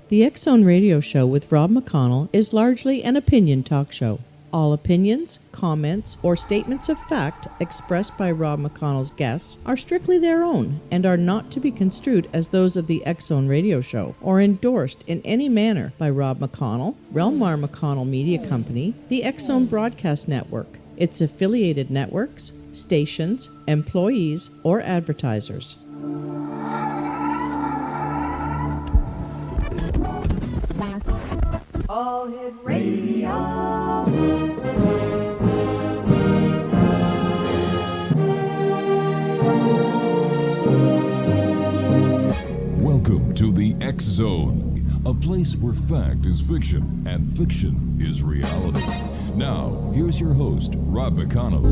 The X Zone Radio Show with Rob McConnell is largely an opinion talk show. All opinions, comments, or statements of fact expressed by Rob McConnell's guests are strictly their own and are not to be construed as those of the X Zone Radio Show or endorsed in any manner by Rob McConnell, rel-mar McConnell Media Company, the X Zone Broadcast Network, its affiliated networks, stations, employees, or advertisers. All Hit Radio. Welcome to the X Zone, a place where fact is fiction and fiction is reality. Now, here's your host, Rob McConnell.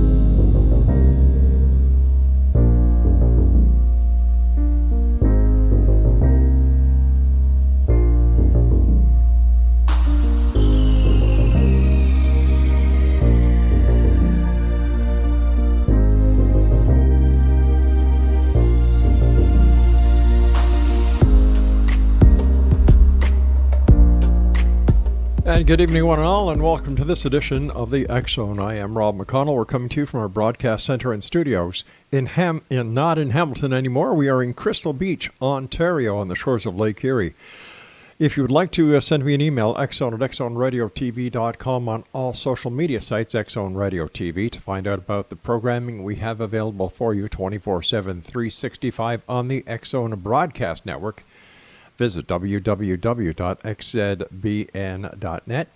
And good evening, one and all, and welcome to this edition of the X Zone. I am Rob McConnell. We're coming to you from our broadcast center and studios not in Hamilton anymore. We are in Crystal Beach, Ontario, on the shores of Lake Erie. If you would like to send me an email, xzone@xzoneradiotv.com, on all social media sites, X Zone Radio TV, to find out about the programming we have available for you 24/7, 365 on the X Zone Broadcast Network. Visit www.xzbn.net,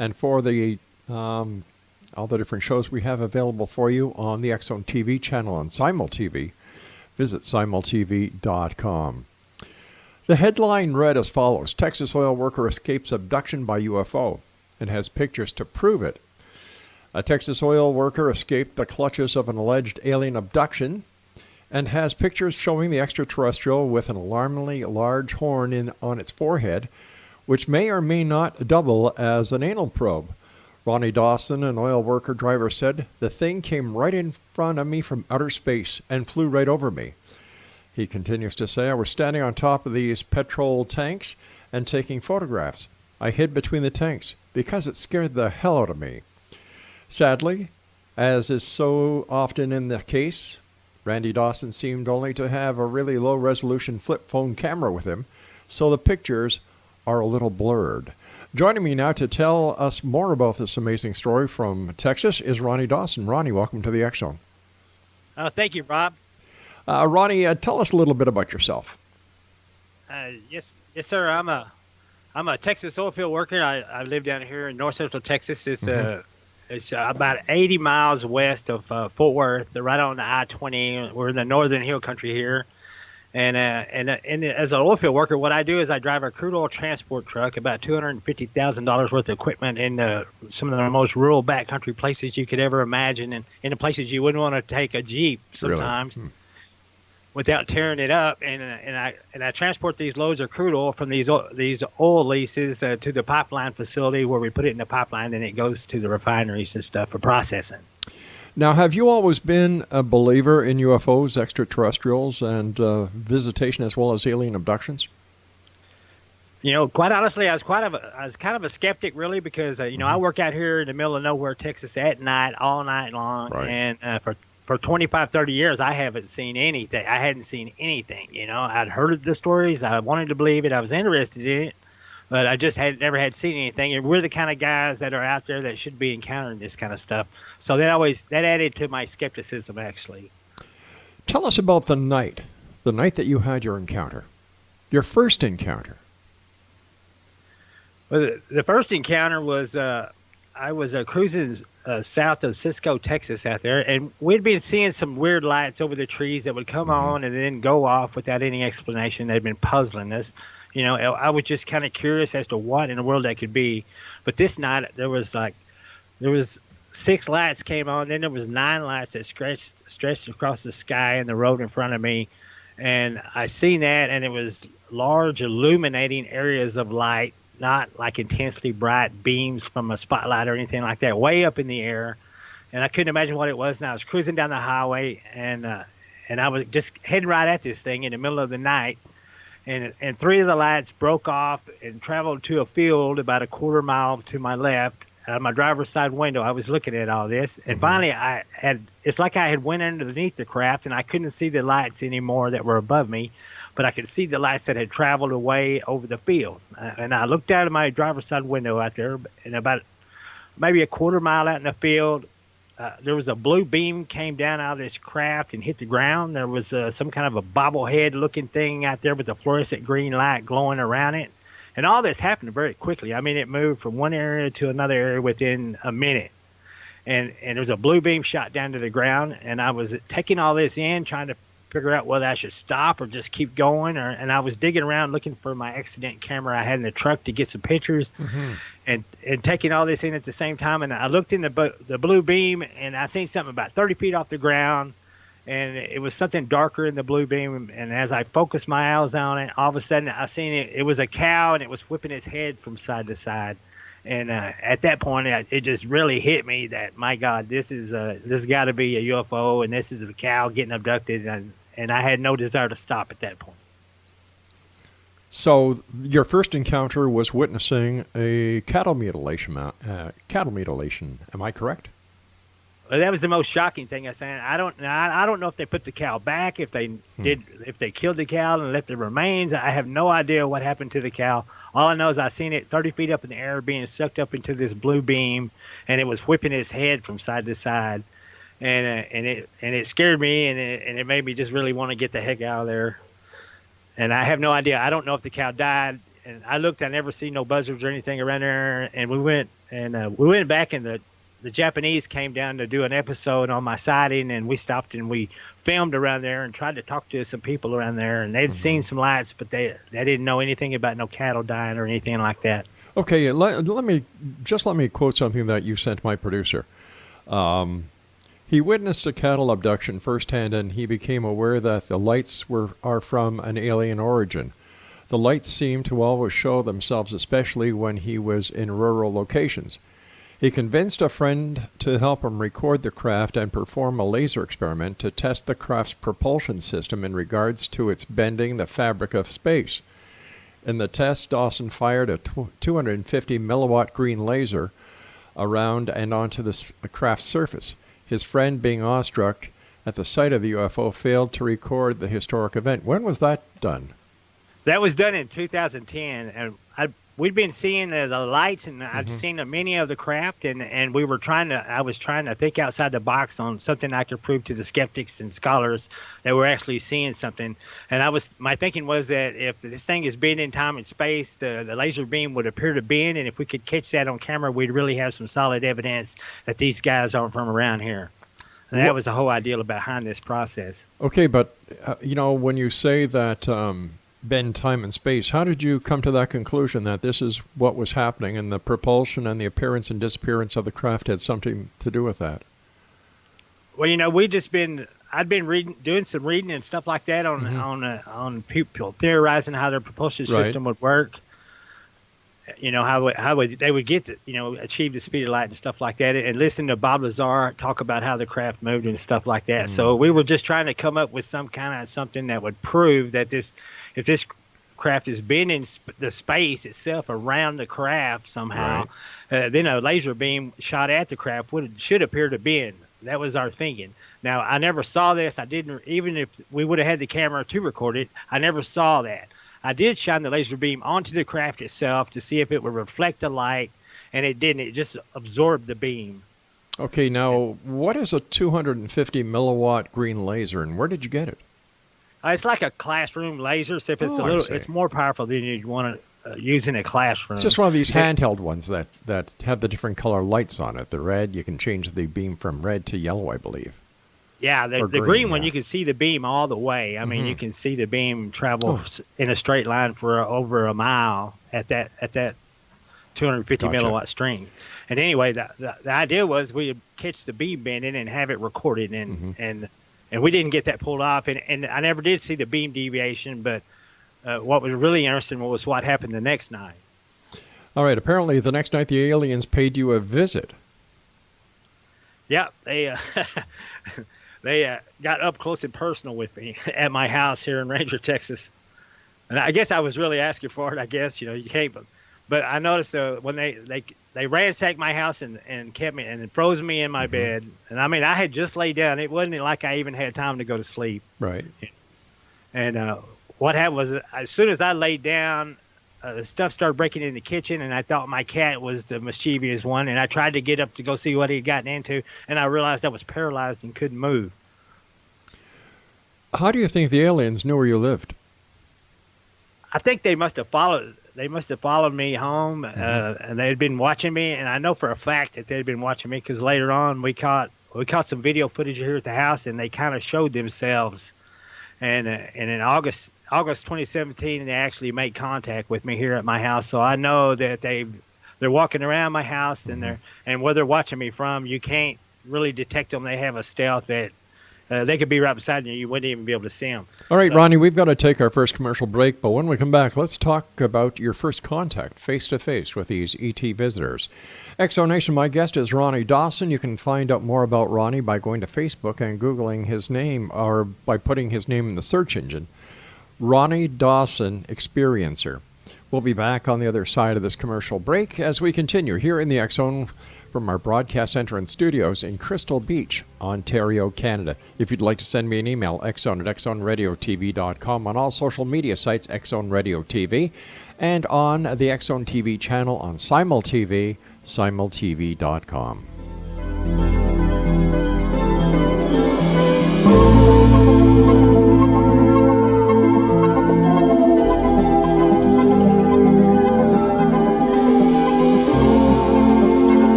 and for the all the different shows we have available for you on the X Zone TV channel on Simul TV, visit simultv.com. The headline read as follows: Texas oil worker escapes abduction by UFO and has pictures to prove it. A Texas oil worker escaped the clutches of an alleged alien abduction and has pictures showing the extraterrestrial with an alarmingly large horn on its forehead, which may or may not double as an anal probe. Ronny Dawson, an oil worker driver, said, "The thing came right in front of me from outer space and flew right over me." He continues to say, "I was standing on top of these petrol tanks and taking photographs. I hid between the tanks because it scared the hell out of me." Sadly, as is so often in the case, Randy Dawson seemed only to have a really low-resolution flip phone camera with him, so the pictures are a little blurred. Joining me now to tell us more about this amazing story from Texas is Ronny Dawson. Ronny, welcome to the X Zone. Thank you, Rob. Ronny, tell us a little bit about yourself. Yes, sir. I'm a Texas oil field worker. I live down here in north central Texas. It's about 80 miles west of Fort Worth, right on the I-20. We're in the northern hill country here. And as an oil field worker, what I do is I drive a crude oil transport truck, about $250,000 worth of equipment in some of the most rural backcountry places you could ever imagine, and in the places you wouldn't want to take a Jeep sometimes. Really? Without tearing it up, and I transport these loads of crude oil from these oil leases to the pipeline facility where we put it in the pipeline, and it goes to the refineries and stuff for processing. Now, have you always been a believer in UFOs, extraterrestrials, and visitation as well as alien abductions? You know, quite honestly, I was kind of a skeptic, really, because I work out here in the middle of nowhere, Texas, at night, all night long, right. And for 25, 30 years, I haven't seen anything. I hadn't seen anything, I'd heard of the stories. I wanted to believe it. I was interested in it, but I just never had seen anything. And we're the kind of guys that are out there that should be encountering this kind of stuff. So that added to my skepticism, actually. Tell us about the night that you had your encounter, your first encounter. Well, the first encounter was I was cruising south of Cisco, Texas out there, and we'd been seeing some weird lights over the trees that would come on and then go off without any explanation. They'd been puzzling us. I was just kind of curious as to what in the world that could be. But this night there was 6 lights came on, then there was 9 lights that stretched across the sky and the road in front of me. And I seen that, and it was large illuminating areas of light not like intensely bright beams from a spotlight or anything like that, way up in the air. And I couldn't imagine what it was. And I was cruising down the highway, and I was just heading right at this thing in the middle of the night. And three of the lights broke off and traveled to a field about a quarter mile to my left. Out of my driver's side window, I was looking at all this. And finally, it's like I had went underneath the craft, and I couldn't see the lights anymore that were above me, but I could see the lights that had traveled away over the field. And I looked out of my driver's side window out there, and about maybe a quarter mile out in the field, there was a blue beam came down out of this craft and hit the ground. There was some kind of a bobblehead-looking thing out there with a fluorescent green light glowing around it. And all this happened very quickly. I mean, it moved from one area to another area within a minute. And there was a blue beam shot down to the ground, and I was taking all this in, trying to figure out whether I should stop or just keep going. And I was digging around looking for my accident camera I had in the truck to get some pictures, and taking all this in at the same time. And I looked in the blue beam, and I seen something about 30 feet off the ground, and it was something darker in the blue beam. And as I focused my eyes on it, all of a sudden I seen it was a cow, and it was whipping its head from side to side. And at that point, it just really hit me that, my God, this got to be a UFO, and this is a cow getting abducted, and I had no desire to stop at that point. So your first encounter was witnessing a cattle mutilation. Am I correct? Well, that was the most shocking thing I said. I don't know if they put the cow back, if they killed the cow and left the remains. I have no idea what happened to the cow. All I know is I seen it 30 feet up in the air being sucked up into this blue beam, and it was whipping its head from side to side, and it scared me, and it made me just really want to get the heck out of there. And I have no idea. I don't know if the cow died. And I looked. I never seen no buzzards or anything around there. And we went back, and the Japanese came down to do an episode on my sighting, and we stopped and we filmed around there and tried to talk to some people around there, and they'd seen some lights, but they didn't know anything about no cattle dying or anything like that. Okay, let me quote something that you sent my producer. He witnessed a cattle abduction firsthand, and he became aware that the lights are from an alien origin. The lights seem to always show themselves, especially when he was in rural locations. He convinced a friend to help him record the craft and perform a laser experiment to test the craft's propulsion system in regards to its bending the fabric of space. In the test, Dawson fired a 250 milliwatt green laser around and onto the craft's surface. His friend, being awestruck at the sight of the UFO, failed to record the historic event. When was that done? That was done in 2010, and we'd been seeing the lights, and I'd seen many of the craft, and I was trying to think outside the box on something I could prove to the skeptics and scholars that we're actually seeing something. And my thinking was that if this thing is bending in time and space, the laser beam would appear to bend, and if we could catch that on camera, we'd really have some solid evidence that these guys aren't from around here. And that was the whole idea behind this process. Okay, but when you say that bend time and space, how did you come to that conclusion that this is what was happening, and the propulsion and the appearance and disappearance of the craft had something to do with that? Well, I'd been doing some reading and stuff like that on people theorizing how their propulsion system would work. How they would get achieve the speed of light and stuff like that, and listen to Bob Lazar talk about how the craft moved and stuff like that. So we were just trying to come up with some kind of something that would prove that if this craft is bending the space itself around the craft somehow, then a laser beam shot at the craft should appear to bend. That was our thinking. Now, I never saw this. I didn't, even if we would have had the camera to record it, I never saw that. I did shine the laser beam onto the craft itself to see if it would reflect the light, and it didn't. It just absorbed the beam. Okay, now, what is a 250 milliwatt green laser, and where did you get it? It's like a classroom laser, except it's more powerful than you'd want to use in a classroom. It's just one of these handheld ones that have the different color lights on it. The red, you can change the beam from red to yellow, I believe. Yeah, the green one, you can see the beam all the way. I mean, you can see the beam travel in a straight line for over a mile at that 250 milliwatt string. And anyway, the idea was we would catch the beam bending and have it recorded, and we didn't get that pulled off. And I never did see the beam deviation, but what was really interesting was what happened the next night. All right. Apparently, the next night the aliens paid you a visit. Yeah, they they got up close and personal with me at my house here in Ranger, Texas. And I guess I was really asking for it. I guess you can't. But I noticed when they ransacked my house and kept me and froze me in my bed. And I mean, I had just laid down. It wasn't like I even had time to go to sleep. Right. And what happened was, as soon as I laid down, the stuff started breaking in the kitchen, and I thought my cat was the mischievous one. And I tried to get up to go see what he had gotten into, and I realized I was paralyzed and couldn't move. How do you think the aliens knew where you lived? I think they must have followed. They must have followed me home, and they had been watching me. And I know for a fact that they had been watching me because later on we caught some video footage here at the house, and they kind of showed themselves. And in August 2017, they actually made contact with me here at my house. So I know that they're walking around my house, and where they're watching me from, you can't really detect them. They have a stealth that they could be right beside you. You wouldn't even be able to see them. All right, Ronnie, we've got to take our first commercial break, but when we come back, let's talk about your first contact face-to-face with these ET visitors. Exonation, my guest is Ronny Dawson. You can find out more about Ronnie by going to Facebook and Googling his name, or by putting his name in the search engine. Ronny Dawson Experiencer. We'll be back on the other side of this commercial break as we continue here in the X-Zone from our broadcast center and studios in Crystal Beach, Ontario, Canada. If you'd like to send me an email, xzone@xzoneradiotv.com, on all social media sites, X-Zone Radio TV, and on the X-Zone TV channel on Simul TV, simultv.com.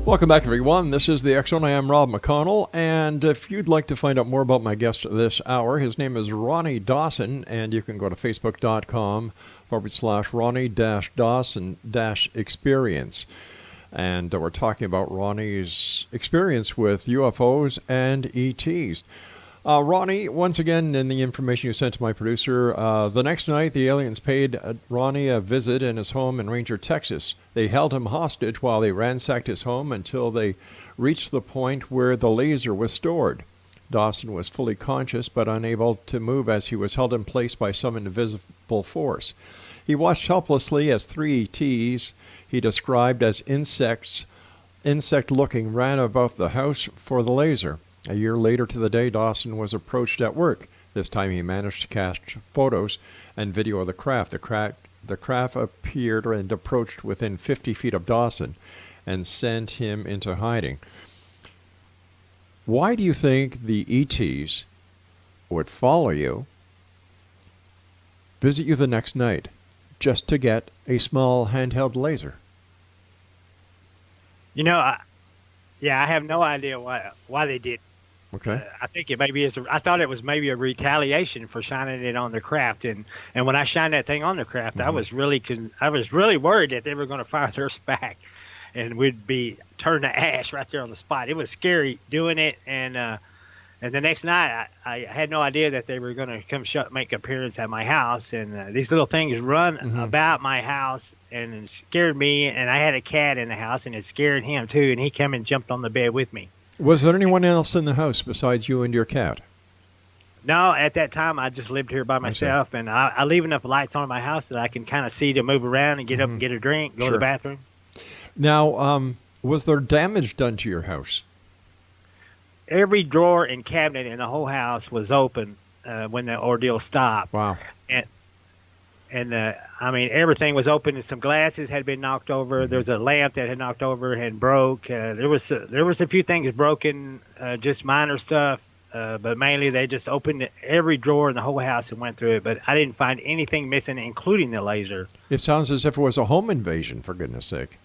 Welcome back, everyone. This is the X-Zone. I am Rob McConnell, and if you'd like to find out more about my guest this hour, his name is Ronny Dawson, and you can go to facebook.com/Ronny-Dawson-experience. And we're talking about Ronnie's experience with UFOs and ETs. Ronnie, once again, in the information you sent to my producer, the next night the aliens paid Ronnie a visit in his home in Ranger, Texas. They held him hostage while they ransacked his home until they reached the point where the laser was stored. Dawson was fully conscious but unable to move as he was held in place by some invisible force. He watched helplessly as 3 ETs he described as insect-looking, ran about the house for the laser. A year later to the day, Dawson was approached at work. This time he managed to capture photos and video of the craft. The craft appeared and approached within 50 feet of Dawson and sent him into hiding. Why do you think the ETs would follow you, visit you the next night, just to get a small handheld laser? I have no idea why they did. Okay. I think it maybe is. I thought it was maybe a retaliation for shining it on the craft, and when I shined that thing on the craft, I was really worried that they were going to fire theirs back, and we'd be turned to ash right there on the spot. It was scary doing it, and the next night I had no idea that they were going to come make appearance at my house, and these little things run about my house, and it scared me. And I had a cat in the house, and it scared him too, and he came and jumped on the bed with me. Was there anyone else in the house besides you and your cat? No, at that time I just lived here by myself, and I leave enough lights on in my house that I can kind of see to move around and get up and get a drink, go to the bathroom. Now, was there damage done to your house? Every drawer and cabinet in the whole house was open when the ordeal stopped. Wow. I mean, everything was open, and some glasses had been knocked over. There was a lamp that had knocked over and broke. There was a few things broken, just minor stuff. But mainly they just opened every drawer in the whole house and went through it. But I didn't find anything missing, including the laser. It sounds as if it was a home invasion, for goodness sake.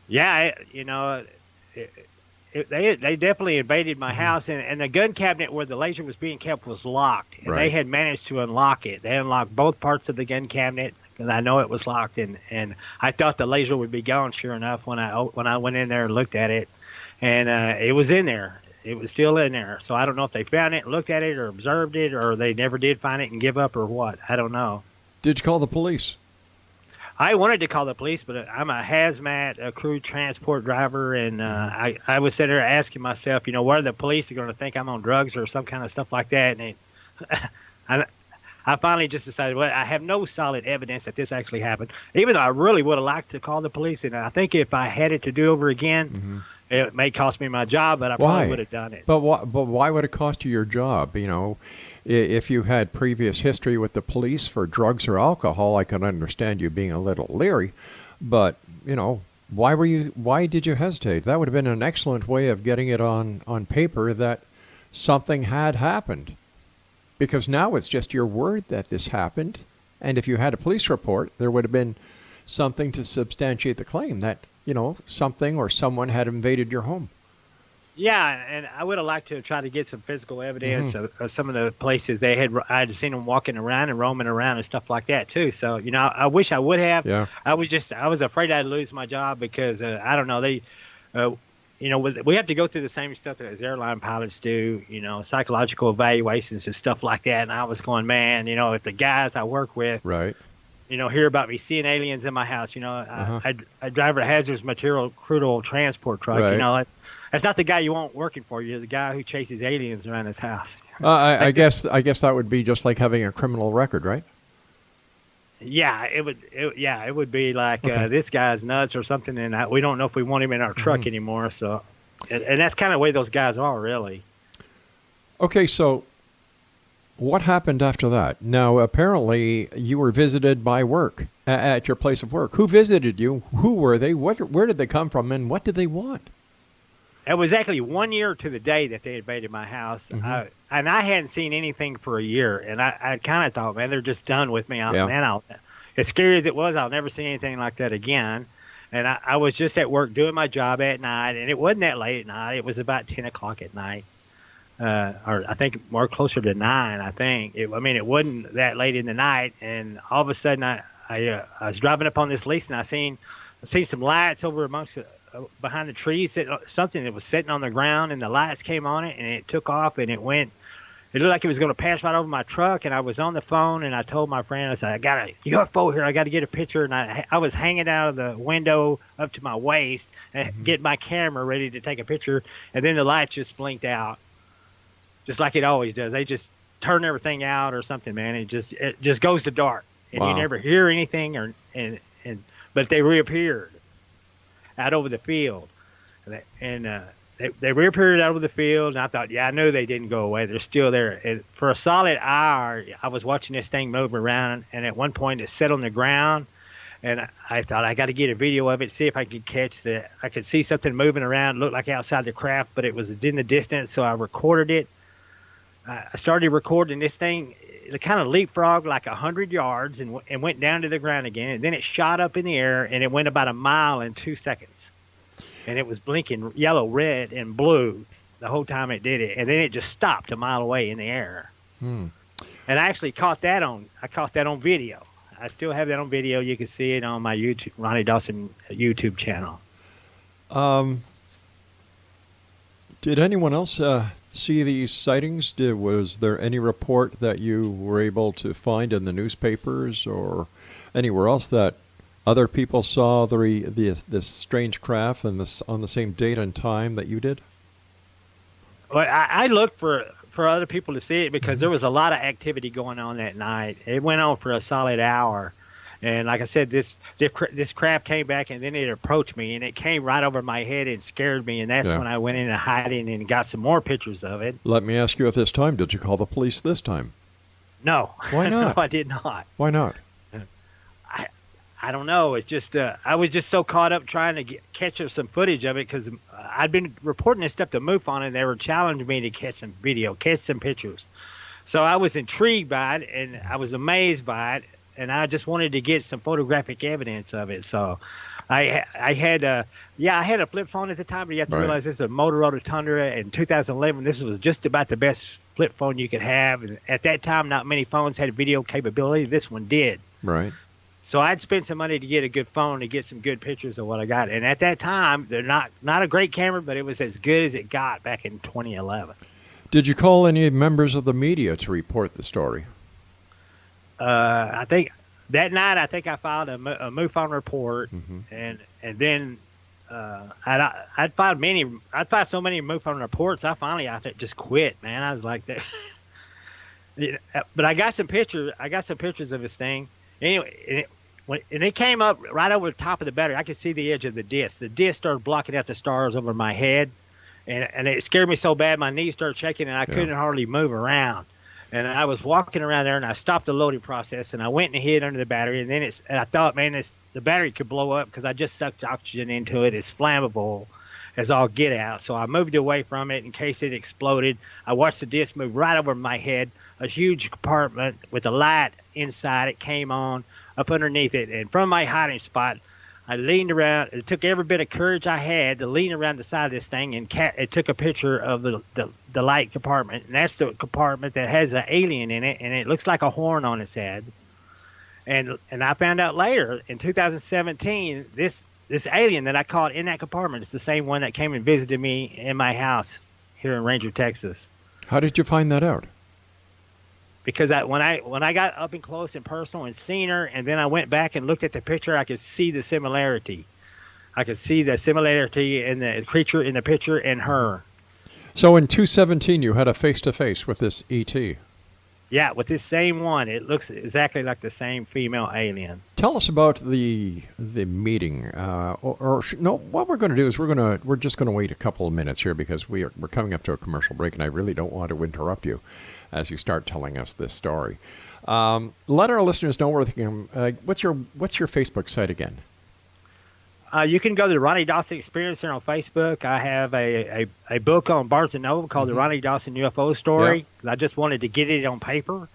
Yeah, they definitely invaded my house, and the gun cabinet where the laser was being kept was locked, and they had managed to unlock it. They unlocked both parts of the gun cabinet, because I know it was locked, and I thought the laser would be gone. Sure enough, when I went in there and looked at it, and it was in there. It was still in there. So I don't know if they found it, looked at it, or observed it, or they never did find it and give up, or what. I don't know. Did you call the police? I wanted to call the police, but I'm a hazmat, a crew transport driver, and I was sitting there asking myself, what are the police going to think I'm on drugs or some kind of stuff like that? And I finally just decided, well, I have no solid evidence that this actually happened, even though I really would have liked to call the police. And I think if I had it to do over again, it may cost me my job, but I probably would have done it. But why would it cost you your job? If you had previous history with the police for drugs or alcohol, I can understand you being a little leery. But, why did you hesitate? That would have been an excellent way of getting it on paper that something had happened. Because now it's just your word that this happened. And if you had a police report, there would have been something to substantiate the claim that, something or someone had invaded your home. Yeah, and I would have liked to have tried to get some physical evidence of some of the places I had seen them walking around and roaming around and stuff like that too. So I wish I would have. Yeah. I was afraid I'd lose my job because I don't know, they, we have to go through the same stuff that as airline pilots do. Psychological evaluations and stuff like that. And I was going, man, if the guys I work with, right, hear about me seeing aliens in my house. I drive a hazardous material crude oil transport truck. Right. That's not the guy you want working for you. The guy who chases aliens around his house. I guess that would be just like having a criminal record, right? Yeah, it would be like this guy's nuts or something, and we don't know if we want him in our truck anymore. So, and that's kind of the way those guys are, really. Okay, so what happened after that? Now, apparently, you were visited by work at your place of work. Who visited you? Who were they? Where did they come from? And what did they want? It was actually 1 year to the day that they invaded my house. And I hadn't seen anything for a year. And I kind of thought, man, they're just done with me. As scary as it was, I'll never see anything like that again. And I was just at work doing my job at night. And it wasn't that late at night. It was about 10 o'clock at night. Or I think more closer to 9, I think. It wasn't that late in the night. And all of a sudden, I was driving up on this lease, and I seen some lights over amongst behind the trees, something that was sitting on the ground, and the lights came on it, and it took off, and it looked like it was going to pass right over my truck. And I was on the phone, and I told my friend, I said, I got a UFO here, I got to get a picture. And I was hanging out of the window up to my waist and get my camera ready to take a picture, and then the light just blinked out, just like it always does. They just turn everything out or something, man. It just goes to dark, and you never hear anything, but they reappeared out over the field, and they reappeared out over the field, and I thought, I knew they didn't go away. They're still there. And for a solid hour, I was watching this thing move around, and at one point it sat on the ground, and I thought, I got to get a video of it, see if I could catch that. I could see something moving around, looked like outside the craft, but it was in the distance, so I recorded it. I started recording this thing. It kind of leapfrogged like 100 yards and went down to the ground again. And then it shot up in the air, and it went about 1 mile in 2 seconds. And it was blinking yellow, red, and blue the whole time it did it. And then it just stopped 1 mile away in the air. And I actually caught that on video. I still have that on video. You can see it on my YouTube, Ronny Dawson YouTube channel. Did anyone else see these sightings? Was there any report that you were able to find in the newspapers or anywhere else that other people saw this strange craft and on the same date and time that you did? Well, I looked for other people to see it because there was a lot of activity going on that night. It went on for a solid hour. And like I said, this craft came back, and then it approached me, and it came right over my head and scared me. And that's when I went into hiding and got some more pictures of it. Let me ask you at this time, did you call the police this time? No. Why not? No, I did not. Why not? I don't know. It's just I was just so caught up trying to catch some footage of it because I'd been reporting this stuff to MUFON, and they were challenging me to catch some video, catch some pictures. So I was intrigued by it, and I was amazed by it, and I just wanted to get some photographic evidence of it. So I had a flip phone at the time, but you have to realize this is a Motorola Tundra in 2011. This was just about the best flip phone you could have. And at that time, not many phones had video capability. This one did. Right. So I'd spent some money to get a good phone to get some good pictures of what I got. And at that time, they're not a great camera, but it was as good as it got back in 2011. Did you call any members of the media to report the story? I think that night, I filed a MUFON report, and then I'd filed so many MUFON reports. I just quit, man. I was like that. But I got some pictures. Of this thing. Anyway, and it came up right over the top of the battery. I could see the edge of the disc. The disc started blocking out the stars over my head, and it scared me so bad my knees started shaking, and I couldn't hardly move around. And I was walking around there, and I stopped the loading process, and I went and hid under the battery. And then and I thought, man, the battery could blow up because I just sucked oxygen into it. It's flammable as all get out. So I moved away from it in case it exploded. I watched the disc move right over my head. A huge compartment with a light inside it came on up underneath it. And from my hiding spot, I leaned around. It took every bit of courage I had to lean around the side of this thing, and it took a picture of the light compartment. And that's the compartment that has an alien in it, and it looks like a horn on its head. And I found out later in 2017, this alien that I caught in that compartment is the same one that came and visited me in my house here in Ranger, Texas. How did you find that out? Because when I got up and close and personal and seen her, and then I went back and looked at the picture, I could see the similarity. I could see the similarity in the creature in the picture and her. So in 2017, you had a face-to-face with this ET. Yeah, with this same one. It looks exactly like the same female alien. Tell us about the meeting. What we're going to do is we're just going to wait a couple of minutes here because we're coming up to a commercial break, and I really don't want to interrupt you as you start telling us this story. Let our listeners know where they can. What's your Facebook site again? You can go to the Ronny Dawson Experience there on Facebook. I have a book on Barnes & Noble called The Ronny Dawson UFO Story. Yeah. I just wanted to get it on paper.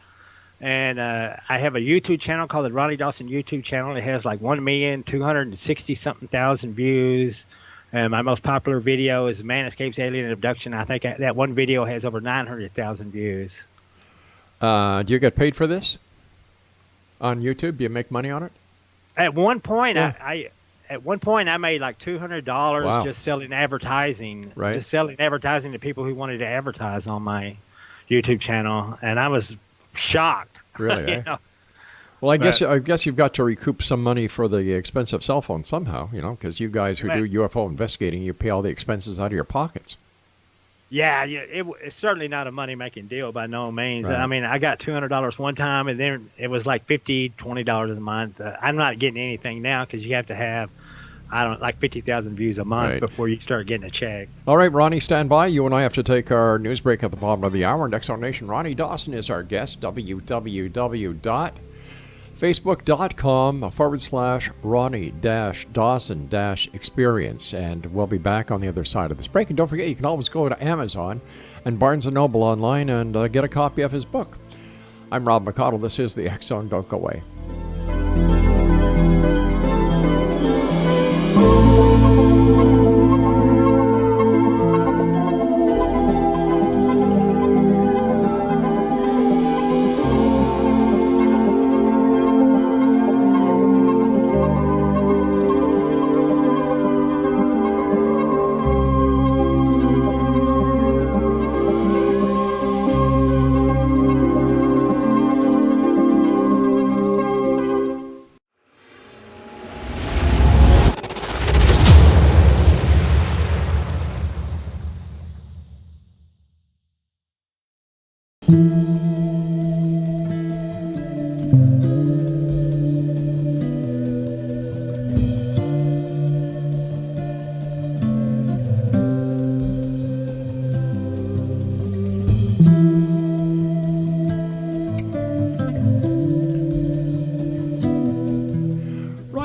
And I have a YouTube channel called the Ronny Dawson YouTube channel. It has like 1,260,000 views. And my most popular video is Man Escapes Alien Abduction. I think that one video has over 900,000 views. Do you get paid for this on YouTube? Do you make money on it? At one point, At one point, I made like $200 just selling advertising. Right. Just selling advertising to people who wanted to advertise on my YouTube channel, and I was shocked. Really? You know? Well, I guess you've got to recoup some money for the expensive cell phone somehow, because you guys who do UFO investigating, you pay all the expenses out of your pockets. Yeah, it's certainly not a money-making deal by no means. Right. I mean, I got $200 one time, and then it was like $50, $20 a month. I'm not getting anything now because you have to have, like 50,000 views a month before you start getting a check. All right, Ronny, stand by. You and I have to take our news break at the bottom of the hour. Next on Nation, Ronny Dawson is our guest, www.facebook.com/Ronny-Dawson-experience. And we'll be back on the other side of this break. And don't forget, you can always go to Amazon and Barnes & Noble online and get a copy of his book. I'm Rob McConnell. This is the X Zone. Don't go away.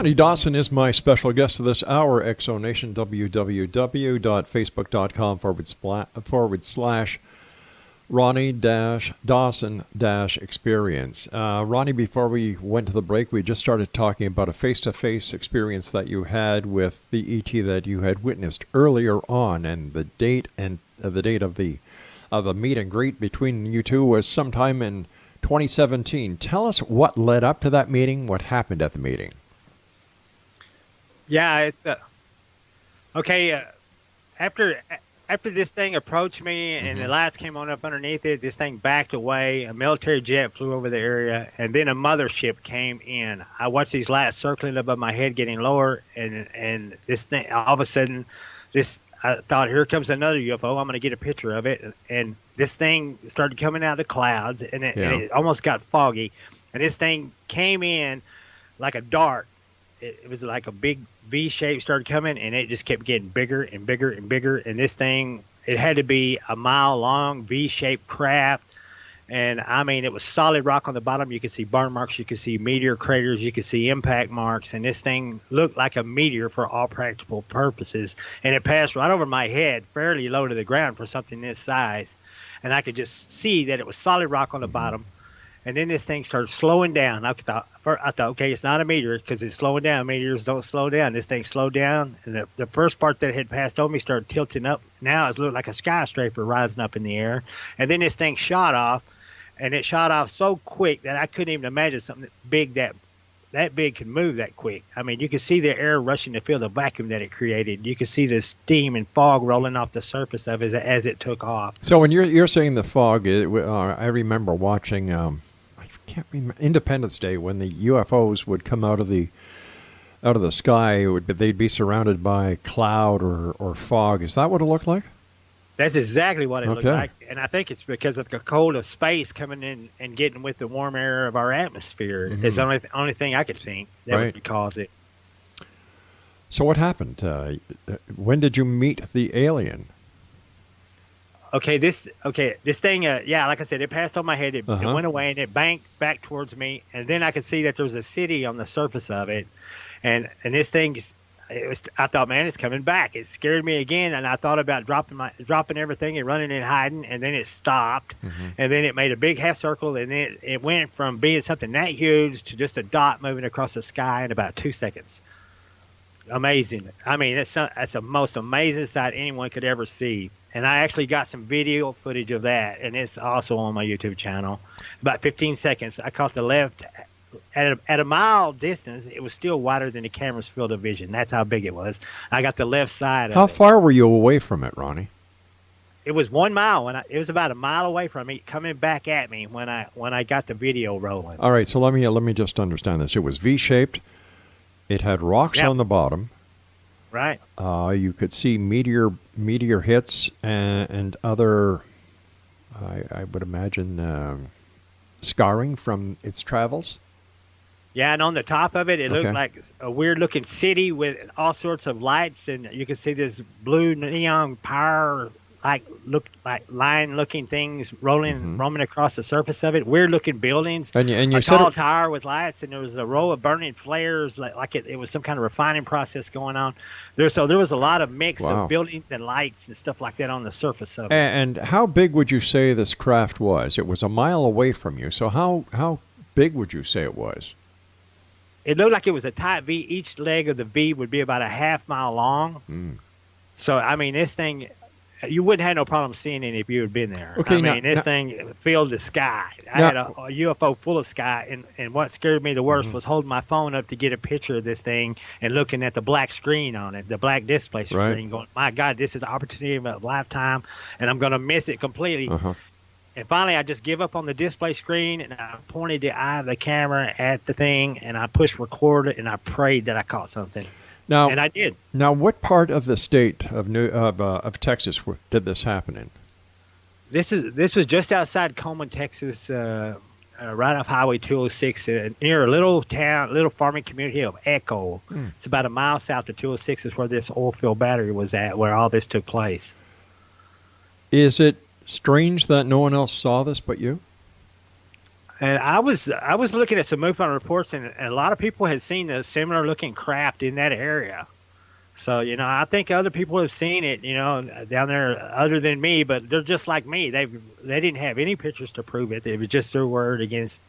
Ronny Dawson is my special guest of this hour. Exonation, www.facebook.com// Ronny-Dawson-experience. Ronnie, before we went to the break, we just started talking about a face-to-face experience that you had with the ET that you had witnessed earlier on, and the date of the meet and greet between you two was sometime in 2017. Tell us what led up to that meeting, what happened at the meeting. Yeah, it's okay. After this thing approached me and the lights came on up underneath it, this thing backed away. A military jet flew over the area, and then a mothership came in. I watched these lights circling above my head, getting lower, and this thing, all of a sudden, I thought, here comes another UFO. I'm going to get a picture of it. And this thing started coming out of the clouds, and it almost got foggy. And this thing came in like a dart. It was like a big V shape started coming, and it just kept getting bigger and bigger and bigger. And this thing, it had to be a mile-long V-shaped craft. And, I mean, it was solid rock on the bottom. You could see burn marks. You could see meteor craters. You could see impact marks. And this thing looked like a meteor for all practical purposes. And it passed right over my head, fairly low to the ground for something this size. And I could just see that it was solid rock on the bottom. And then this thing started slowing down. I thought, okay, it's not a meteor because it's slowing down. Meteors don't slow down. This thing slowed down. And the first part that had passed over me started tilting up. Now it looked like a skyscraper rising up in the air. And then this thing shot off. And it shot off so quick that I couldn't even imagine something big that big could move that quick. I mean, you could see the air rushing to fill the vacuum that it created. You could see the steam and fog rolling off the surface of it as it took off. So when you're saying the fog, I remember watching, I can't remember, Independence Day, when the UFOs would come out of the sky. They'd be surrounded by cloud or fog. Is that what it looked like? That's exactly what it looked like. And I think it's because of the cold of space coming in and getting with the warm air of our atmosphere. It's the only thing I could think that would cause it. So what happened? When did you meet the alien? Okay, this thing, like I said, it passed on my head. It went away, and it banked back towards me. And then I could see that there was a city on the surface of it. And this thing, I thought, man, it's coming back. It scared me again, and I thought about dropping everything and running and hiding, and then it stopped. And then it made a big half circle, and it went from being something that huge to just a dot moving across the sky in about 2 seconds. Amazing. I mean, that's the most amazing sight anyone could ever see. And I actually got some video footage of that, and it's also on my YouTube channel. About 15 seconds, I caught the left. At a mile distance, it was still wider than the camera's field of vision. That's how big it was. I got the left side of it. How far were you away from it, Ronnie? It was 1 mile. It was about a mile away from me, coming back at me when I got the video rolling. All right, so let me just understand this. It was V-shaped. It had rocks on the bottom. Right. You could see meteor hits and other, I would imagine, scarring from its travels. Yeah, and on the top of it, it looked like a weird-looking city with all sorts of lights, and you could see this blue neon power, line-looking things roaming across the surface of it. Weird-looking buildings. And you a said tall tower with lights, and there was a row of burning flares, like it was some kind of refining process going on. There was a lot of mix of buildings and lights and stuff like that on the surface of it. And how big would you say this craft was? It was a mile away from you, so how big would you say it was? It looked like it was a tight V. Each leg of the V would be about a half mile long. So, I mean, this thing, you wouldn't have no problem seeing it if you had been there. Okay, this thing filled the sky. I had a UFO full of sky, and what scared me the worst was holding my phone up to get a picture of this thing and looking at the black screen on it, the black display screen, going, my God, this is an opportunity of a lifetime, and I'm going to miss it completely. And finally, I just give up on the display screen, and I pointed the eye of the camera at the thing, and I pushed record, and I prayed that I caught something. And I did. Now, what part of the state of Texas did this happen in? This was just outside Coleman, Texas, right off Highway 206, near a little farming community of Echo. It's about a mile south of 206 is where this oil field battery was at, where all this took place. Is it strange that no one else saw this but you? And I was looking at some MUFON reports, and a lot of people had seen a similar looking craft in that area. So, I think other people have seen it, down there other than me, but they're just like me. They didn't have any pictures to prove it. It was just their word against,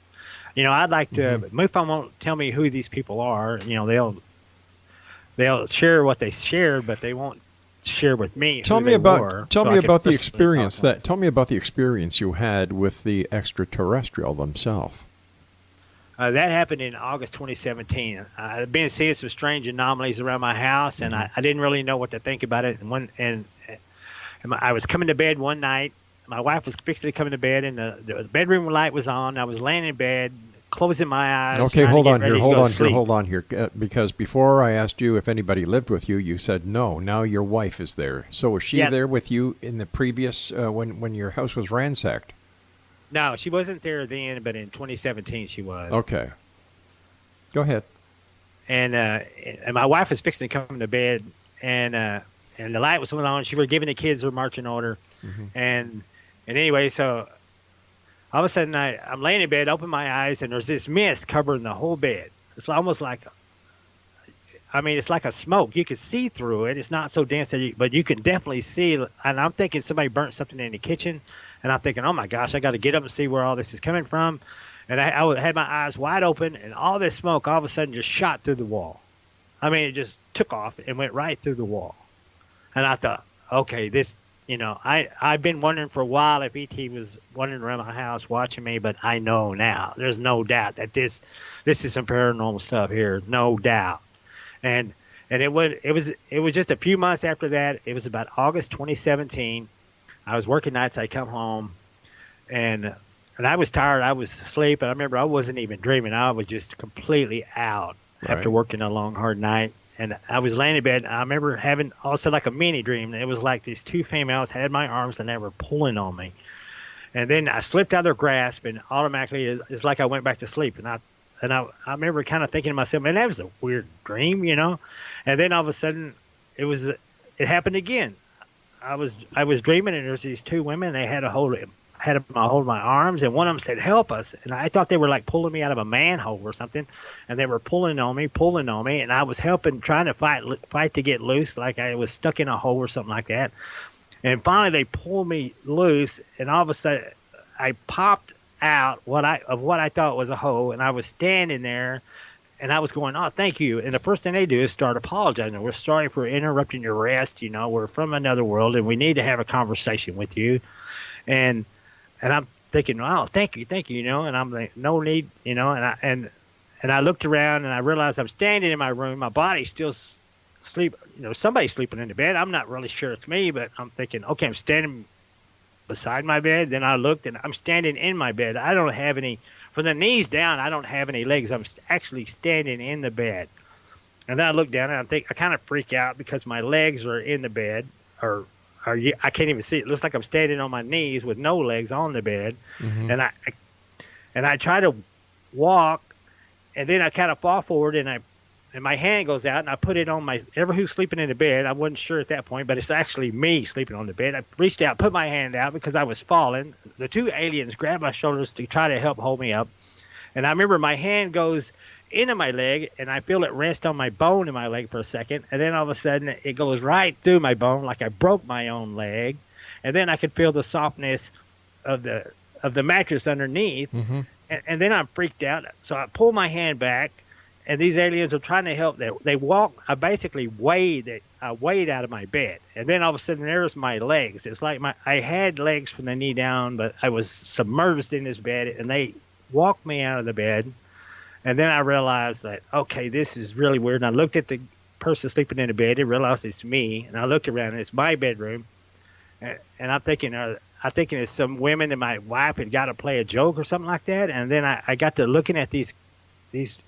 I'd like to, MUFON won't tell me who these people are. They'll share what they shared, but they won't share with me. Tell me about the experience you had with the extraterrestrial themselves. That happened in August 2017. I've been seeing some strange anomalies around my house, and I didn't really know what to think about it. And I was coming to bed one night. My wife was fixing to come to bed, and the bedroom light was on. I was laying in bed, closing my eyes. Okay, hold on here. Because before I asked you if anybody lived with you, you said no. Now your wife is there. So was she there with you in the previous when your house was ransacked? No, she wasn't there then, but in 2017 she was. Okay. Go ahead. And my wife was fixing to come to bed, and the light was on. She was giving the kids their marching order, and anyway, so all of a sudden I'm laying in bed, open my eyes, and there's this mist covering the whole bed. It's almost like, it's like a smoke. You can see through it. It's not so dense, but you can definitely see. And I'm thinking somebody burnt something in the kitchen. And I'm thinking, oh, my gosh, I got to get up and see where all this is coming from. And I had my eyes wide open, and all this smoke all of a sudden just shot through the wall. It just took off and went right through the wall. And I thought, okay, this, I've been wondering for a while if E.T. was wandering around my house watching me, but I know now. There's no doubt that this is some paranormal stuff here, no doubt. And it was just a few months after that. It was about August 2017. I was working nights. I come home, and I was tired. I was asleep. And I remember I wasn't even dreaming. I was just completely out after working a long, hard night. And I was laying in bed. And I remember having also like a mini dream. It was like these two females had my arms and they were pulling on me. And then I slipped out of their grasp, and automatically it's like I went back to sleep. And I remember kind of thinking to myself, man, that was a weird dream, And then all of a sudden it happened again. I was dreaming, and there's these two women. They had a hold of my arms, and one of them said, "Help us!" And I thought they were like pulling me out of a manhole or something, and they were pulling on me, and I was helping, trying to fight to get loose, like I was stuck in a hole or something like that. And finally, they pulled me loose, and all of a sudden, I popped out what I thought was a hole, and I was standing there. And I was going, oh, thank you. And the first thing they do is start apologizing. We're sorry for interrupting your rest. We're from another world, and we need to have a conversation with you. And I'm thinking, oh, thank you. And I'm like, no need, and I looked around, and I realized I'm standing in my room. My body's still asleep. Somebody's sleeping in the bed. I'm not really sure it's me, but I'm thinking, okay, I'm standing beside my bed. Then I looked, and I'm standing in my bed. I don't have any. From the knees down, I don't have any legs. I'm actually standing in the bed. And then I look down, and I kind of freak out because my legs are in the bed, or I can't even see it. It looks like I'm standing on my knees with no legs on the bed. And I try to walk, and then I kind of fall forward, and my hand goes out, and I put it on who's sleeping in the bed. I wasn't sure at that point, but it's actually me sleeping on the bed. I reached out, put my hand out because I was falling. The two aliens grabbed my shoulders to try to help hold me up. And I remember my hand goes into my leg, and I feel it rest on my bone in my leg for a second. And then all of a sudden, it goes right through my bone like I broke my own leg. And then I could feel the softness of the mattress underneath. And then I'm freaked out. So I pull my hand back. And these aliens are trying to help. They walk. I basically weighed out of my bed, and then all of a sudden there's my legs. It's like I had legs from the knee down, but I was submerged in this bed, and they walked me out of the bed. And then I realized that okay, this is really weird. And I looked at the person sleeping in the bed and realized it's me. And I looked around, and it's my bedroom. And I'm thinking, it's some women and my wife had got to play a joke or something like that. And then I got to looking at these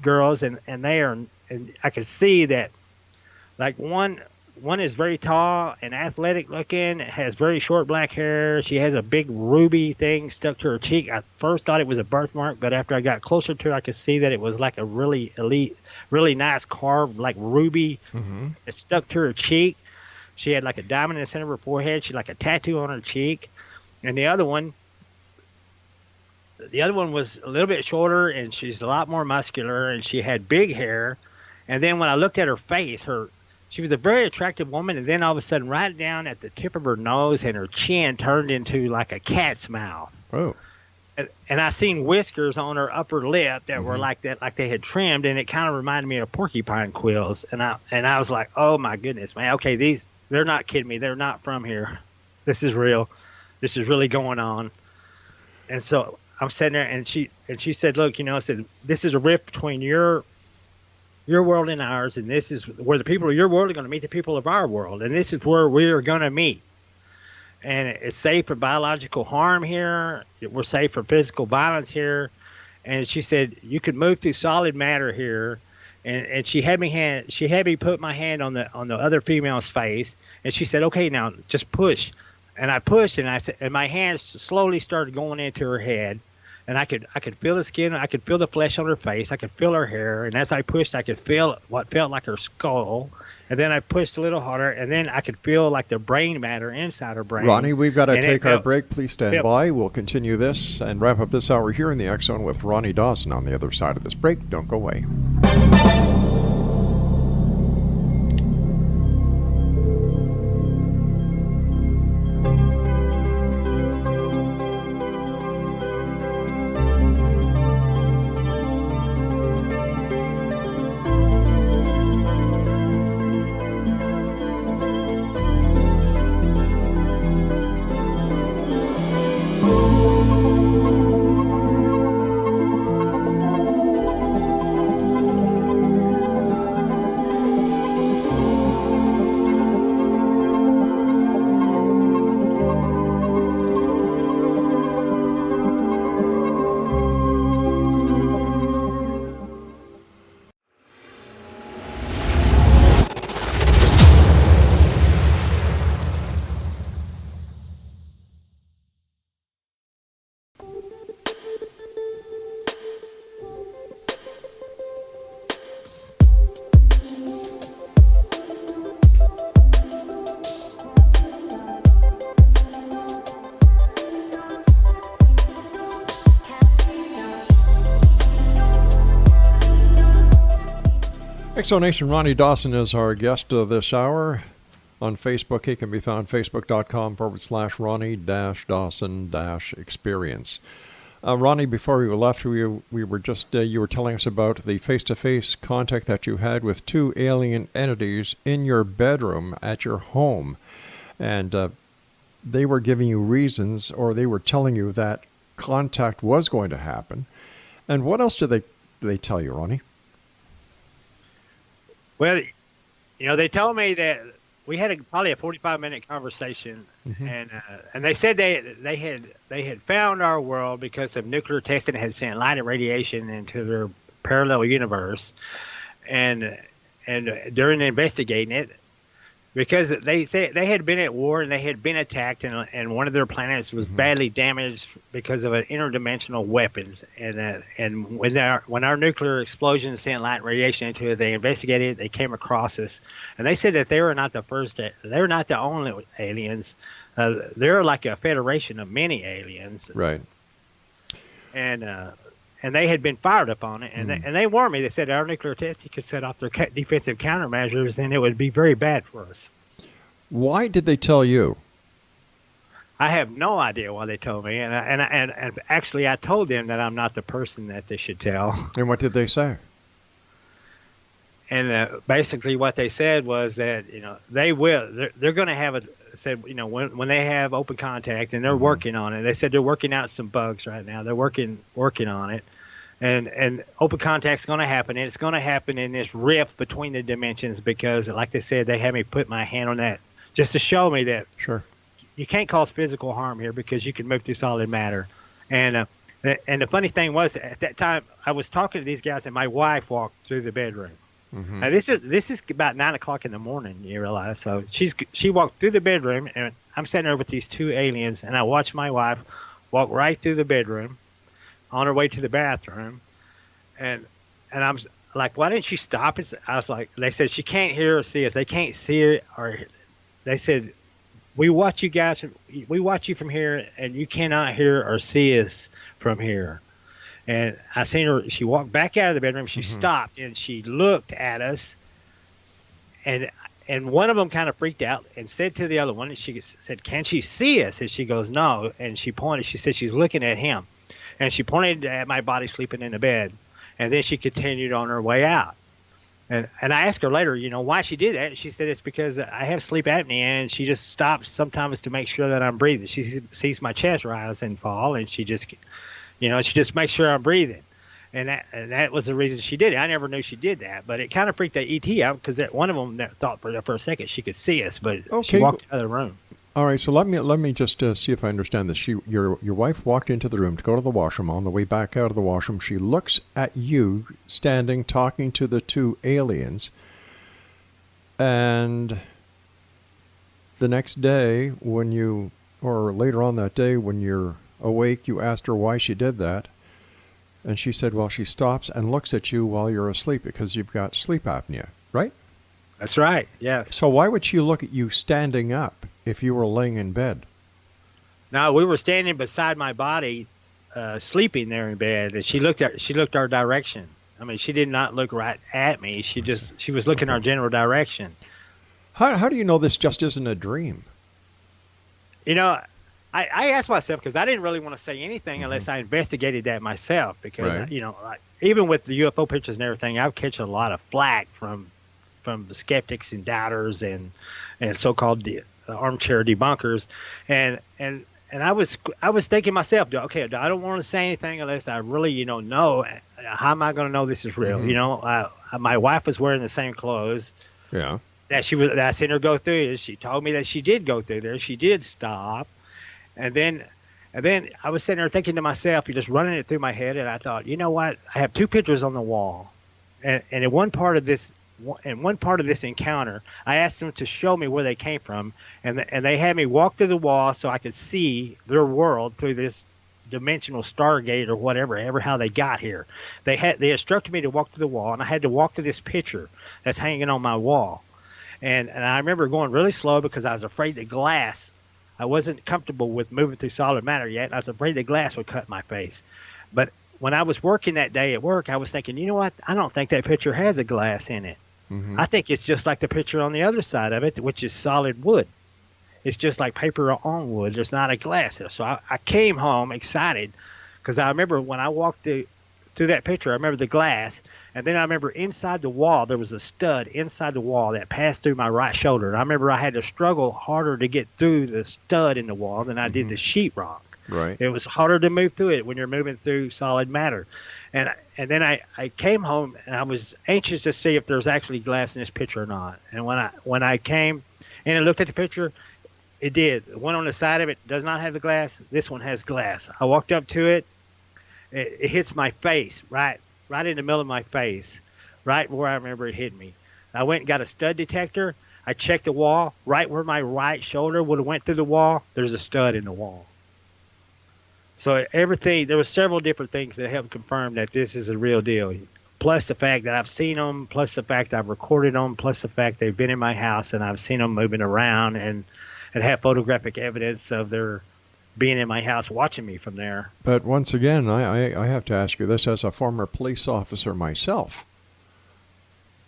girls, and they are, and I could see that like one is very tall and athletic looking, has very short black hair. She has a big ruby thing stuck to her cheek. I first thought it was a birthmark, but after I got closer to her, I could see that it was like a really elite, really nice carved like ruby. It stuck to her cheek. She had like a diamond in the center of her forehead. She had like a tattoo on her cheek. And the other one the other one was a little bit shorter, and she's a lot more muscular, and she had big hair. And then when I looked at her face, she was a very attractive woman, and then all of a sudden, right down at the tip of her nose and her chin turned into like a cat's mouth. Oh. And I seen whiskers on her upper lip that were like that, like they had trimmed, and it kind of reminded me of porcupine quills. And I was like, oh my goodness, man. Okay, they're not kidding me. They're not from here. This is real. This is really going on. And so I'm sitting there, and she said, look, I said, this is a rift between your world and ours, and this is where the people of your world are going to meet the people of our world, and this is where we are going to meet. And it's safe for biological harm here. We're safe for physical violence here. And she said, you could move through solid matter here. And she had me put my hand on the other female's face. And she said, okay, now just push. And I pushed, and my hands slowly started going into her head. And I could feel the skin. I could feel the flesh on her face. I could feel her hair. And as I pushed, I could feel what felt like her skull. And then I pushed a little harder, and then I could feel like the brain matter inside her brain. Ronnie, we've got to take our break. Please stand by. We'll continue this and wrap up this hour here in the X Zone with Ronny Dawson on the other side of this break. Don't go away. Exonation Ronny Dawson is our guest this hour. On Facebook, he can be found facebook.com/Ronny-Dawson-experience. Ronnie, before we left, we were just, you were telling us about the face-to-face contact that you had with two alien entities in your bedroom at your home. And they were giving you reasons, or they were telling you that contact was going to happen. And what else did they tell you, Ronnie? Well, they told me that we had probably a 45-minute conversation, and they said they had found our world because of nuclear testing had sent light and radiation into their parallel universe, and during investigating it, because they said they had been at war and they had been attacked, and one of their planets was badly damaged because of an interdimensional weapons, and when our nuclear explosion sent light and radiation into it, they investigated it, they came across us, and they said that they were not the first, they're not the only aliens, they're like a federation of many aliens, right? And they had been fired upon it, and they warned me. They said our nuclear testing could set off their defensive countermeasures, and it would be very bad for us. Why did they tell you? I have no idea why they told me, and actually I told them that I'm not the person that they should tell. And what did they say? And basically what they said was that they're going to have when they have open contact, and they're working on it. They said they're working out some bugs right now. They're working on it, and open contact's going to happen, and it's going to happen in this rift between the dimensions because, like they said, they had me put my hand on that just to show me that you can't cause physical harm here because you can move through solid matter. And the funny thing was, at that time I was talking to these guys, and my wife walked through the bedroom. Now this is about 9 o'clock in the morning, you realize. So she walked through the bedroom, and I'm sitting there with these two aliens, and I watched my wife walk right through the bedroom on her way to the bathroom, and I'm like, why didn't she stop? I was like, they said she can't hear or see us. They can't see her, or they said we watch you guys. We watch you from here, and you cannot hear or see us from here. And I seen her. She walked back out of the bedroom. She stopped and she looked at us. And one of them kind of freaked out and said to the other one, and she said, "Can she see us?" And she goes, "No." And she pointed. She said she's looking at him, and she pointed at my body sleeping in the bed. And then she continued on her way out. And I asked her later, why she did that. And she said it's because I have sleep apnea, and she just stops sometimes to make sure that I'm breathing. She sees my chest rise and fall, and she just makes sure I'm breathing. And that was the reason she did it. I never knew she did that, but it kind of freaked the ET out because one of them thought for a second she could see us, but she walked out of the room. All right, so let me just see if I understand this. Your wife walked into the room to go to the washroom. On the way back out of the washroom, she looks at you standing, talking to the two aliens. And the next day, or later on that day, when you're awake, you asked her why she did that. And she said, well, she stops and looks at you while you're asleep because you've got sleep apnea, right? That's right, yes. So why would she look at you standing up if you were laying in bed? No, we were standing beside my body, sleeping there in bed, and she looked our direction. I mean, she did not look right at me. She was looking our general direction. How do you know this just isn't a dream? I asked myself because I didn't really want to say anything unless I investigated that myself. Because even with the UFO pictures and everything, I've catch a lot of flack from the skeptics and doubters and so-called armchair debunkers, and I was thinking myself, okay, I don't want to say anything unless I really know. How am I going to know this is real? My wife was wearing the same clothes. Yeah. That I seen her go through it. She told me that she did go through there. She did stop. And then I was sitting there thinking to myself, just running it through my head, and I thought, you know what? I have two pictures on the wall, and in one part of this encounter, I asked them to show me where they came from, and they had me walk through the wall so I could see their world through this dimensional stargate or whatever, how they got here. They instructed me to walk through the wall, and I had to walk to this picture that's hanging on my wall, and I remember going really slow because I was afraid the glass. I wasn't comfortable with moving through solid matter yet. I was afraid the glass would cut my face. But when I was working that day at work, I was thinking, you know what? I don't think that picture has a glass in it. I think it's just like the picture on the other side of it, which is solid wood. It's just like paper on wood. There's not a glass there. So I came home excited because I remember when I walked through that picture, I remember the glass. And then I remember inside the wall, there was a stud inside the wall that passed through my right shoulder. And I remember I had to struggle harder to get through the stud in the wall than I did the sheetrock. Right. It was harder to move through it when you're moving through solid matter. And then I came home, and I was anxious to see if there's actually glass in this picture or not. And when I came in and looked at the picture, it did. The one on the side of it does not have the glass. This one has glass. I walked up to it. It hits my face, right in the middle of my face, right where I remember it hit me. I went and got a stud detector. I checked the wall. Right where my right shoulder would have went through the wall, there's a stud in the wall. So there were several different things that helped confirm that this is a real deal. Plus the fact that I've seen them, plus the fact I've recorded them, plus the fact they've been in my house and I've seen them moving around and have photographic evidence of their being in my house watching me from there. But once again, I have to ask you this as a former police officer myself.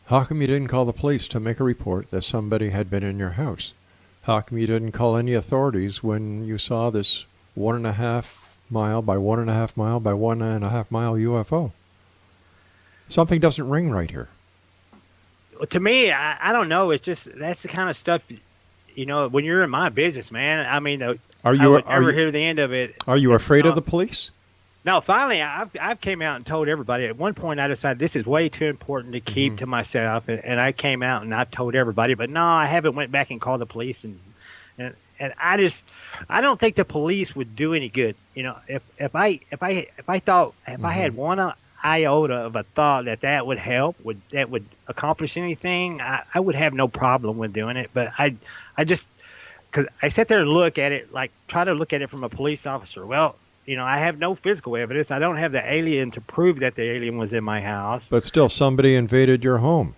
How come you didn't call the police to make a report that somebody had been in your house? How come you didn't call any authorities when you saw this 1.5 mile by 1.5 mile by 1.5 mile UFO? Something doesn't ring right here. Well, to me, I don't know. It's just that's the kind of stuff, when you're in my business, man. I mean, I would never hear the end of it. Are you afraid of the police? No, finally, I've came out and told everybody. At one point, I decided this is way too important to keep to myself, and I came out and I told everybody. But no, I haven't went back and called the police, and I don't think the police would do any good. If I had one iota of a thought that would help, that would accomplish anything, I would have no problem with doing it. But I just. Because I sit there and look at it, try to look at it from a police officer. Well, I have no physical evidence. I don't have the alien to prove that the alien was in my house. But still, somebody invaded your home.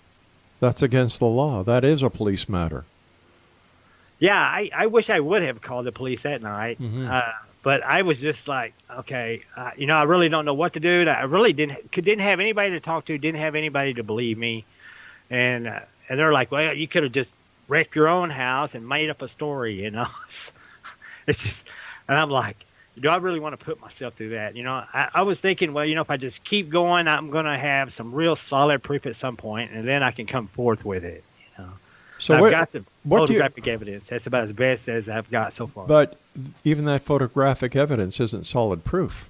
That's against the law. That is a police matter. Yeah, I wish I would have called the police that night. But I was just like, okay, I really don't know what to do. I really didn't have anybody to talk to, didn't have anybody to believe me. And they're like, well, you could have just wrecked your own house and made up a story, It's just, and I'm like, do I really want to put myself through that? I was thinking, well, if I just keep going, I'm going to have some real solid proof at some point, and then I can come forth with it. So I've got some photographic evidence. That's about as best as I've got so far. But even that photographic evidence isn't solid proof.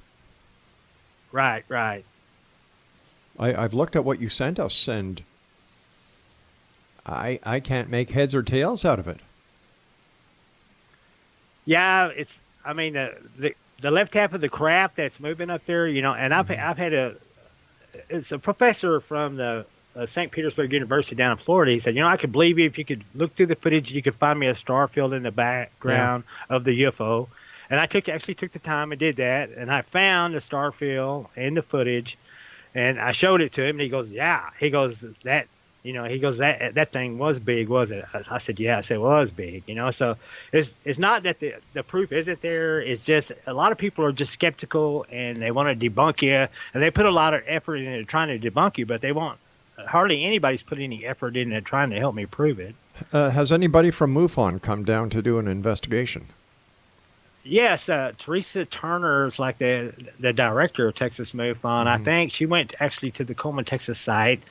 Right. I've looked at what you sent us, and I can't make heads or tails out of it. Yeah, the left half of the craft that's moving up there, and I've had it's a professor from the St. Petersburg University down in Florida. He said, I could believe you if you could look through the footage, you could find me a star field in the background of the UFO. And I actually took the time and did that, and I found the star field in the footage, and I showed it to him, and he goes, yeah. He goes, that thing was big, was it? I said, yeah. I said, well, it was big, So it's not that the proof isn't there. It's just a lot of people are just skeptical, and they want to debunk you, and they put a lot of effort into trying to debunk you, but they won't. Hardly anybody's put any effort into trying to help me prove it. Has anybody from MUFON come down to do an investigation? Yes, Teresa Turner is like the director of Texas MUFON. I think she went actually to the Coleman, Texas site,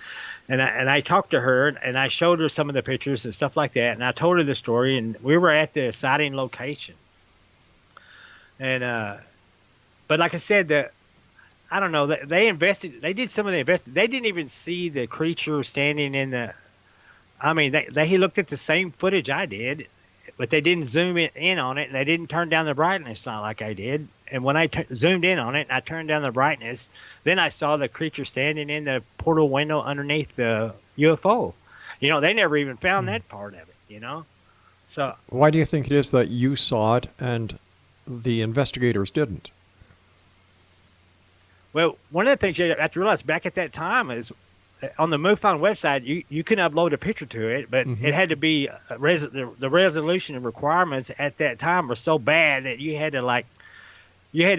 and I talked to her, and I showed her some of the pictures and stuff like that, and I told her the story, and we were at the sighting location. And but like I said, I don't know. They did some of the investigation. They didn't even see the creature standing in the. I mean, he looked at the same footage I did, but they didn't zoom in on it, and they didn't turn down the brightness not like I did. And when I zoomed in on it, and I turned down the brightness, then I saw the creature standing in the portal window underneath the UFO. They never even found that part of it. So why do you think it is that you saw it and the investigators didn't? Well, one of the things you have to realize back at that time is on the MUFON website, you can upload a picture to it, but it had to be the resolution and requirements at that time were so bad that you had to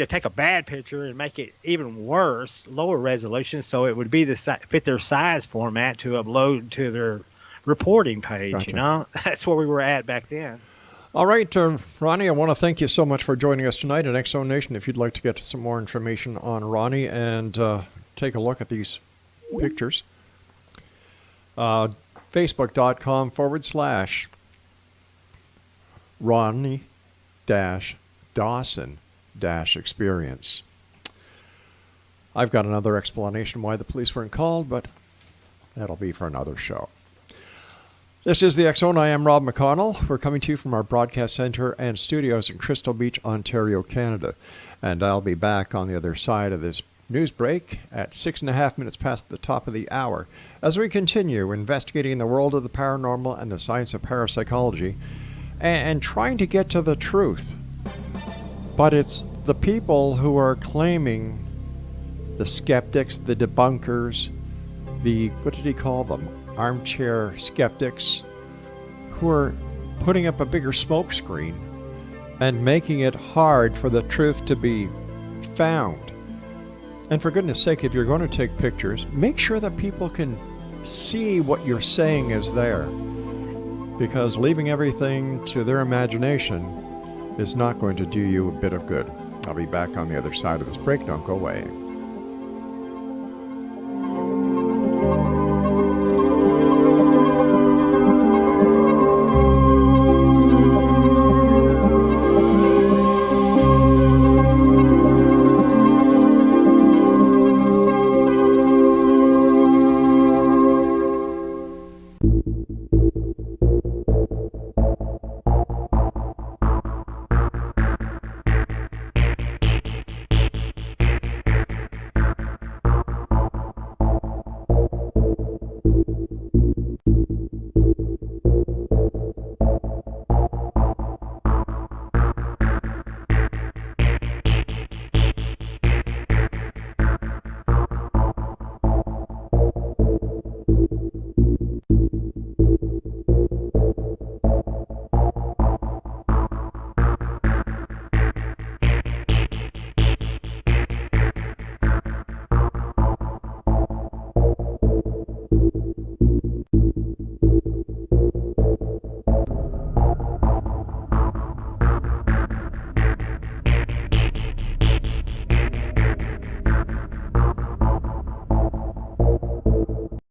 take a bad picture and make it even worse, lower resolution, so it would be fit their size format to upload to their reporting page. Gotcha. That's where we were at back then. All right, Ronny, I want to thank you so much for joining us tonight at X Zone Nation. If you'd like to get some more information on Ronny and take a look at these pictures, facebook.com/Ronny-Dawson-experience. I've got another explanation why the police weren't called, but that'll be for another show. This is the X Zone. I am Rob McConnell. We're coming to you from our broadcast center and studios in Crystal Beach, Ontario, Canada. And I'll be back on the other side of this news break at 6.5 minutes past the top of the hour as we continue investigating the world of the paranormal and the science of parapsychology and trying to get to the truth. But it's the people who are claiming, the skeptics, the debunkers, what did he call them? Armchair skeptics, who are putting up a bigger smokescreen and making it hard for the truth to be found. And for goodness sake, if you're going to take pictures, make sure that people can see what you're saying is there, because leaving everything to their imagination is not going to do you a bit of good. I'll be back on the other side of this break. Don't go away.